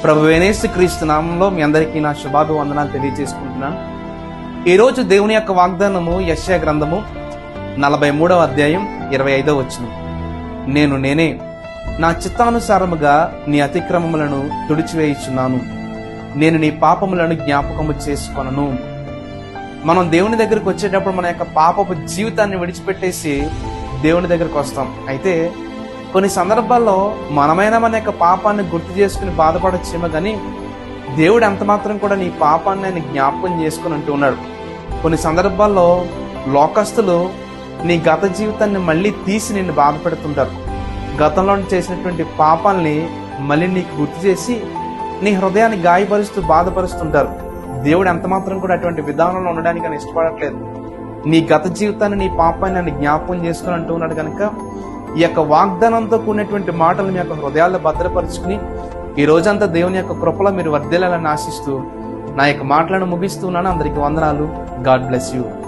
ప్రభువైన యేసుక్రీస్తు నామంలో మీ అందరికీ నా శుభాభివందనాలు తెలియజేసుకుంటున్నాను. ఈరోజు దేవుని యొక్క వాగ్దానము యెషయా గ్రంథము 43వ అధ్యాయం 25వ వచనం. నేనే నా చిత్తానుసారముగా నీ అతిక్రమములను తుడిచివేయుచున్నాను, నేను నీ పాపములను జ్ఞాపకము చేసుకొనను. మనం దేవుని దగ్గరికి వచ్చేటప్పుడు మన యొక్క పాపపు జీవితాన్ని విడిచిపెట్టేసి దేవుని దగ్గరికి వస్తాం. అయితే కొన్ని సందర్భాల్లో మనమైన మన యొక్క పాపాన్ని గుర్తు చేసుకుని బాధపడచ్చేమో కానీ దేవుడు ఎంత మాత్రం కూడా నీ పాపాన్ని ఆయన జ్ఞాపకం చేసుకుని అంటూ ఉన్నాడు. కొన్ని సందర్భాల్లో లోకస్తులు నీ గత జీవితాన్ని మళ్ళీ తీసి నిన్ను బాధ పెడుతుంటారు. గతంలో చేసినటువంటి పాపాలని మళ్ళీ నీకు గుర్తు చేసి నీ హృదయాన్ని గాయపరుస్తూ బాధపరుస్తుంటారు. దేవుడు ఎంత మాత్రం కూడా అటువంటి విధానంలో ఉండడానికి ఆయన ఇష్టపడట్లేదు. నీ గత జీవితాన్ని నీ పాపాన్ని ఆయన జ్ఞాపకం చేసుకుని అంటూ ఉన్నాడు కనుక ఈ యొక్క వాగ్దానంతో కూడినటువంటి మాటలు మీ యొక్క హృదయాల్లో భద్రపరుచుకుని ఈ రోజంతా దేవుని యొక్క కృపలో మీరు వర్ధిల్లాలని ఆశిస్తూ నా యొక్క మాటలను ముగిస్తున్నాను. అందరికీ వందనాలు. God bless you.